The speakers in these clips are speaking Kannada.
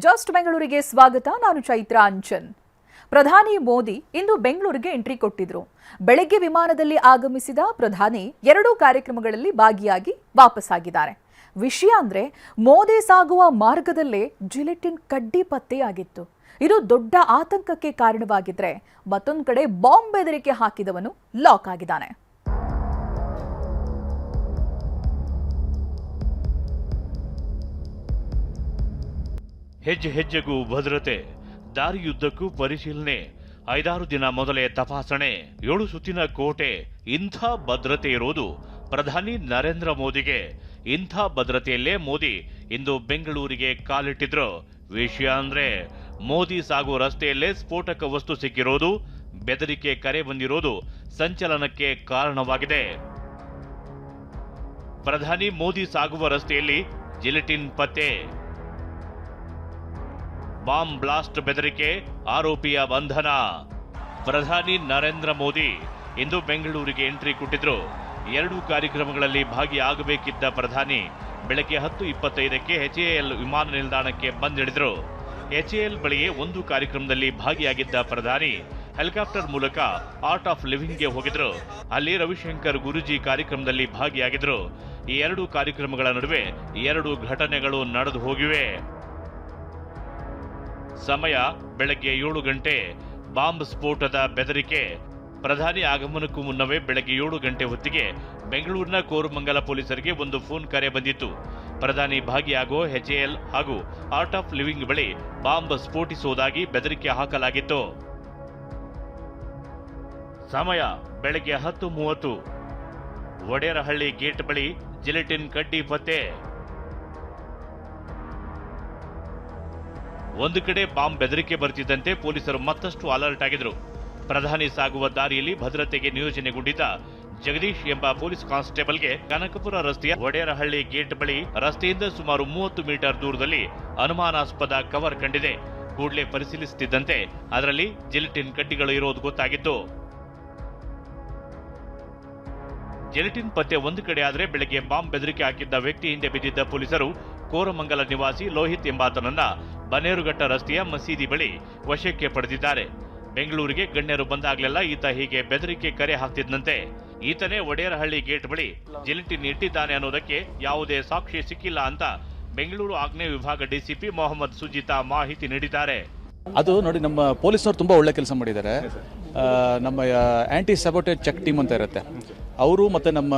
ಜಸ್ಟ್ ಬೆಂಗಳೂರಿಗೆ ಸ್ವಾಗತ. ನಾನು ಚೈತ್ರ ಅಂಚನ್. ಪ್ರಧಾನಿ ಮೋದಿ ಇಂದು ಬೆಂಗಳೂರಿಗೆ ಎಂಟ್ರಿ ಕೊಟ್ಟಿದ್ರು. ಬೆಳಗ್ಗೆ ವಿಮಾನದಲ್ಲಿ ಆಗಮಿಸಿದ ಪ್ರಧಾನಿ ಎರಡೂ ಕಾರ್ಯಕ್ರಮಗಳಲ್ಲಿ ಭಾಗಿಯಾಗಿ ವಾಪಸ್ಸಾಗಿದ್ದಾರೆ. ವಿಷಯ ಅಂದ್ರೆ ಮೋದಿ ಸಾಗುವ ಮಾರ್ಗದಲ್ಲೇ ಜಿಲೆಟಿನ್ ಕಡ್ಡಿ ಪತ್ತೆಯಾಗಿತ್ತು. ಇದು ದೊಡ್ಡ ಆತಂಕಕ್ಕೆ ಕಾರಣವಾಗಿದ್ರೆ ಮತ್ತೊಂದು ಕಡೆ ಬಾಂಬ್ ಬೆದರಿಕೆ ಹಾಕಿದವನು ಲಾಕ್ ಆಗಿದ್ದಾನೆ. ಹೆಜ್ಜೆ ಹೆಜ್ಜೆಗೂ ಭದ್ರತೆ, ದಾರಿಯುದ್ದಕ್ಕೂ ಪರಿಶೀಲನೆ, 5-6 ದಿನ ಮೊದಲೇ ತಪಾಸಣೆ, 7 ಸುತ್ತಿನ ಕೋಟೆ. ಇಂಥ ಭದ್ರತೆ ಇರೋದು ಪ್ರಧಾನಿ ನರೇಂದ್ರ ಮೋದಿಗೆ. ಇಂಥ ಭದ್ರತೆಯಲ್ಲೇ ಮೋದಿ ಇಂದು ಬೆಂಗಳೂರಿಗೆ ಕಾಲಿಟ್ಟಿದ್ರು. ವಿಷಯ ಅಂದ್ರೆ ಮೋದಿ ಸಾಗೋ ರಸ್ತೆಯಲ್ಲೇ ಸ್ಫೋಟಕ ವಸ್ತು ಸಿಕ್ಕಿರೋದು, ಬೆದರಿಕೆ ಕರೆ ಬಂದಿರೋದು ಸಂಚಲನಕ್ಕೆ ಕಾರಣವಾಗಿದೆ. ಪ್ರಧಾನಿ ಮೋದಿ ಸಾಗುವ ರಸ್ತೆಯಲ್ಲಿ ಜಿಲೆಟಿನ್ ಪತ್ತೆ, ಬಾಂಬ್ ಬ್ಲಾಸ್ಟ್ ಬೆದರಿಕೆ, ಆರೋಪಿಯ ಬಂಧನ. ಪ್ರಧಾನಿ ನರೇಂದ್ರ ಮೋದಿ ಇಂದು ಬೆಂಗಳೂರಿಗೆ ಎಂಟ್ರಿ ಕೊಟ್ಟಿದ್ರು. 2 ಕಾರ್ಯಕ್ರಮಗಳಲ್ಲಿ ಭಾಗಿಯಾಗಬೇಕಿದ್ದ ಪ್ರಧಾನಿ ಬೆಳಗ್ಗೆ 10:25ಕ್ಕೆ HAL ವಿಮಾನ ನಿಲ್ದಾಣಕ್ಕೆ ಬಂದಿಳಿದ್ರು. HAL ಬಳಿಯೇ ಒಂದು ಕಾರ್ಯಕ್ರಮದಲ್ಲಿ ಭಾಗಿಯಾಗಿದ್ದ ಪ್ರಧಾನಿ ಹೆಲಿಕಾಪ್ಟರ್ ಮೂಲಕ ಆರ್ಟ್ ಆಫ್ ಲಿವಿಂಗ್ಗೆ ಹೋಗಿದ್ರು. ಅಲ್ಲಿ ರವಿಶಂಕರ್ ಗುರೂಜಿ ಕಾರ್ಯಕ್ರಮದಲ್ಲಿ ಭಾಗಿಯಾಗಿದ್ರು. ಈ 2 ಕಾರ್ಯಕ್ರಮಗಳ ನಡುವೆ 2 ಘಟನೆಗಳು ನಡೆದು ಹೋಗಿವೆ. ಸಮಯ ಬೆಳಗ್ಗೆ 7 ಗಂಟೆ. ಬಾಂಬ್ ಸ್ಫೋಟದ ಬೆದರಿಕೆ. ಪ್ರಧಾನಿ ಆಗಮನಕ್ಕೂ ಮುನ್ನವೇ ಬೆಳಗ್ಗೆ 7 ಗಂಟೆ ಹೊತ್ತಿಗೆ ಬೆಂಗಳೂರಿನ ಕೋರಮಂಗಲ ಪೊಲೀಸರಿಗೆ ಒಂದು ಫೋನ್ ಕರೆ ಬಂದಿತ್ತು. ಪ್ರಧಾನಿ ಭಾಗಿಯಾಗೋ HAL ಹಾಗೂ ಆರ್ಟ್ ಆಫ್ ಲಿವಿಂಗ್ ಬಳಿ ಬಾಂಬ್ ಸ್ಫೋಟಿಸುವುದಾಗಿ ಬೆದರಿಕೆ ಹಾಕಲಾಗಿತ್ತು. ಸಮಯ ಬೆಳಗ್ಗೆ 10:30. ಒಡೆಯರಹಳ್ಳಿ ಗೇಟ್ ಬಳಿ ಜಿಲೆಟಿನ್ ಕಡ್ಡಿ ಪತ್ತೆ. ಒಂದು ಕಡೆ ಬಾಂಬ್ ಬೆದರಿಕೆ ಬರ್ತಿದ್ದಂತೆ ಪೊಲೀಸರು ಮತ್ತಷ್ಟು ಅಲರ್ಟ್ ಆಗಿದ್ರು. ಪ್ರಧಾನಿ ಸಾಗುವ ದಾರಿಯಲ್ಲಿ ಭದ್ರತೆಗೆ ನಿಯೋಜನೆಗೊಂಡಿದ್ದ ಜಗದೀಶ್ ಎಂಬ ಪೊಲೀಸ್ ಕಾನ್ಸ್ಟೇಬಲ್ಗೆ ಕನಕಪುರ ರಸ್ತೆಯ ಒಡೆಯರಹಳ್ಳಿ ಗೇಟ್ ಬಳಿ ರಸ್ತೆಯಿಂದ ಸುಮಾರು 30 ಮೀಟರ್ ದೂರದಲ್ಲಿ ಅನುಮಾನಾಸ್ಪದ ಕವರ್ ಕಂಡಿದೆ. ಕೂಡಲೇ ಪರಿಶೀಲಿಸುತ್ತಿದ್ದಂತೆ ಅದರಲ್ಲಿ ಜಿಲೆಟಿನ್ ಕಡ್ಡಿಗಳು ಇರೋದು ಗೊತ್ತಾಗಿತ್ತು. ಜಿಲೆಟಿನ್ ಪತ್ತೆ ಒಂದು ಕಡೆ ಆದರೆ ಬೆಳಗ್ಗೆ ಬಾಂಬ್ ಬೆದರಿಕೆ ಹಾಕಿದ್ದ ವ್ಯಕ್ತಿ ಹಿಂದೆ ಬಿದ್ದಿದ್ದ ಪೊಲೀಸರು ಕೋರಮಂಗಲ ನಿವಾಸಿ ಲೋಹಿತ್ ಎಂಬಾತನನ್ನ ಬನ್ನೇರುಘಟ್ಟ ರಸ್ತೆಯ ಮಸೀದಿ ಬಳಿ ವಶಕ್ಕೆ ಪಡೆದಿದ್ದಾರೆ. ಬೆಂಗಳೂರಿಗೆ ಗಣ್ಯರು ಬಂದಾಗಲೆಲ್ಲ ಈತ ಹೀಗೆ ಬೆದರಿಕೆ ಕರೆ ಹಾಕ್ತಿದ್ದಂತೆ. ಈತನೇ ಒಡೆಯರಹಳ್ಳಿ ಗೇಟ್ ಬಳಿ ಜಿಲೆಟಿನ್ ಇಟ್ಟಿದ್ದಾನೆ ಅನ್ನೋದಕ್ಕೆ ಯಾವುದೇ ಸಾಕ್ಷಿ ಸಿಕ್ಕಿಲ್ಲ ಅಂತ ಬೆಂಗಳೂರು ಆಗ್ನೇಯ ವಿಭಾಗ ಡಿಸಿಪಿ ಮೊಹಮ್ಮದ್ ಸುಜಿತಾ ಮಾಹಿತಿ ನೀಡಿದ್ದಾರೆ. ಅದು ನೋಡಿ, ನಮ್ಮ ಪೊಲೀಸರು ತುಂಬ ಒಳ್ಳೆ ಕೆಲಸ ಮಾಡಿದ್ದಾರೆ. ನಮ್ಮ ಆ್ಯಂಟಿ ಸಬೋಟೇಜ್ ಚೆಕ್ ಟೀಮ್ ಅಂತ ಇರುತ್ತೆ, ಅವರು ಮತ್ತು ನಮ್ಮ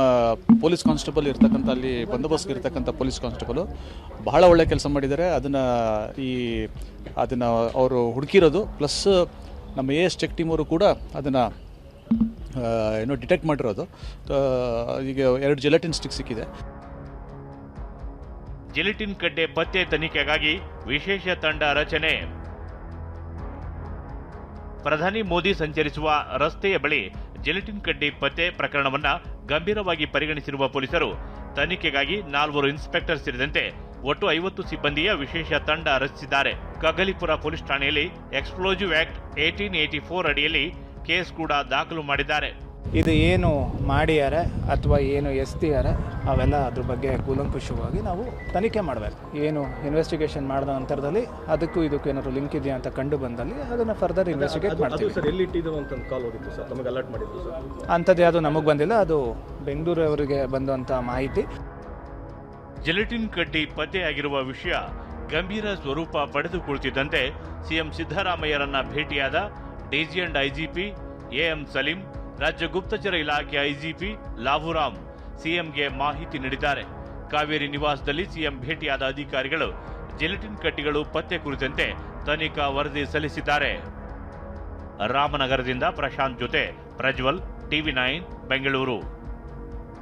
ಪೊಲೀಸ್ ಕಾನ್ಸ್ಟೇಬಲ್ ಇರ್ತಕ್ಕಂಥ ಅಲ್ಲಿ ಬಂದೋಬಸ್ತ್ ಇರ್ತಕ್ಕಂಥ ಪೊಲೀಸ್ ಕಾನ್ಸ್ಟೇಬಲು ಬಹಳ ಒಳ್ಳೆ ಕೆಲಸ ಮಾಡಿದ್ದಾರೆ. ಅದನ್ನು ಅವರು ಹುಡುಕಿರೋದು, ಪ್ಲಸ್ ನಮ್ಮ AS ಚೆಕ್ ಟೀಮ್ ಅವರು ಕೂಡ ಅದನ್ನು ಡಿಟೆಕ್ಟ್ ಮಾಡಿರೋದು. ಈಗ 2 ಜಿಲೆಟಿನ್ ಸ್ಟಿಕ್ ಸಿಕ್ಕಿದೆ. ಜಿಲೆಟಿನ್ ಕಡ್ಡೆ ಪತ್ತೆ ತನಿಖೆಗಾಗಿ ವಿಶೇಷ ತಂಡ ರಚನೆ. ಪ್ರಧಾನಿ ಮೋದಿ ಸಂಚರಿಸುವ ರಸ್ತೆಯ ಬಳಿ ಜಿಲೆಟಿನ್ ಕಡ್ಡಿ ಪತ್ತೆ ಪ್ರಕರಣವನ್ನ ಗಂಭೀರವಾಗಿ ಪರಿಗಣಿಸಿರುವ ಪೊಲೀಸರು ತನಿಖೆಗಾಗಿ 4 ಇನ್ಸ್ಪೆಕ್ಟರ್ ಸೇರಿದಂತೆ ಒಟ್ಟು 50 ಸಿಬ್ಬಂದಿಯ ವಿಶೇಷ ತಂಡ ರಚಿಸಿದ್ದಾರೆ. ಕಗ್ಗಲಿಪುರ ಪೊಲೀಸ್ ಠಾಣೆಯಲ್ಲಿ ಎಕ್ಸ್ಪ್ಲೋಸಿವ್ ಆಕ್ಟ್ 1884 ಅಡಿಯಲ್ಲಿ ಕೇಸ್ ಕೂಡ ದಾಖಲು ಮಾಡಿದ್ದಾರೆ. ಇದು ಏನು ಮಾಡಿದ್ದಾರೆ ಅಥವಾ ಏನು ಎಸ್ತಿದ್ದಾರೆ ಅವೆಲ್ಲ ಅದ್ರ ಬಗ್ಗೆ ಕೂಲಂಕುಷವಾಗಿ ನಾವು ತನಿಖೆ ಮಾಡಬೇಕು. ಏನು ಇನ್ವೆಸ್ಟಿಗೇಷನ್ ಮಾಡಿದ ನಂತರದಲ್ಲಿ ಅದಕ್ಕೂ ಇದಕ್ಕೂ ಏನಾದರೂ ಲಿಂಕ್ ಇದೆಯಾ ಅಂತ ಕಂಡು ಬಂದಲ್ಲಿ ಅದನ್ನು ಫರ್ದರ್ ಇನ್ವೆಸ್ಟಿಗೇಟ್ ಮಾಡ್ತೀವಿ. ಅಂಥದ್ದು ಯಾವುದು ನಮಗೆ ಬಂದಿಲ್ಲ, ಅದು ಬೆಂಗಳೂರವರಿಗೆ ಬಂದಂಥ ಮಾಹಿತಿ. ಜಿಲೆಟಿನ್ ಕಡ್ಡಿ ಪತ್ತೆಯಾಗಿರುವ ವಿಷಯ ಗಂಭೀರ ಸ್ವರೂಪ ಪಡೆದುಕೊಳ್ತಿದ್ದಂತೆ ಸಿಎಂ ಸಿದ್ದರಾಮಯ್ಯರನ್ನ ಭೇಟಿಯಾದ DG and IGP AM Saleem, ರಾಜ್ಯ ಗುಪ್ತಚರ ಇಲಾಖೆ IGP ಲಾಭುರಾಮ್ ಸಿಎಂಗೆ ಮಾಹಿತಿ ನೀಡಿದ್ದಾರೆ. ಕಾವೇರಿ ನಿವಾಸದಲ್ಲಿ ಸಿಎಂ ಭೇಟಿಯಾದ ಅಧಿಕಾರಿಗಳು ಜಿಲೆಟಿನ್ ಕಡ್ಡಿಗಳು ಪತ್ತೆ ಕುರಿತಂತೆ ತನಿಖಾ ವರದಿ ಸಲ್ಲಿಸಿದ್ದಾರೆ. ರಾಮನಗರದಿಂದ ಪ್ರಶಾಂತ್ ಜೊತೆ ಪ್ರಜ್ವಲ್, TV9 ಬೆಂಗಳೂರು.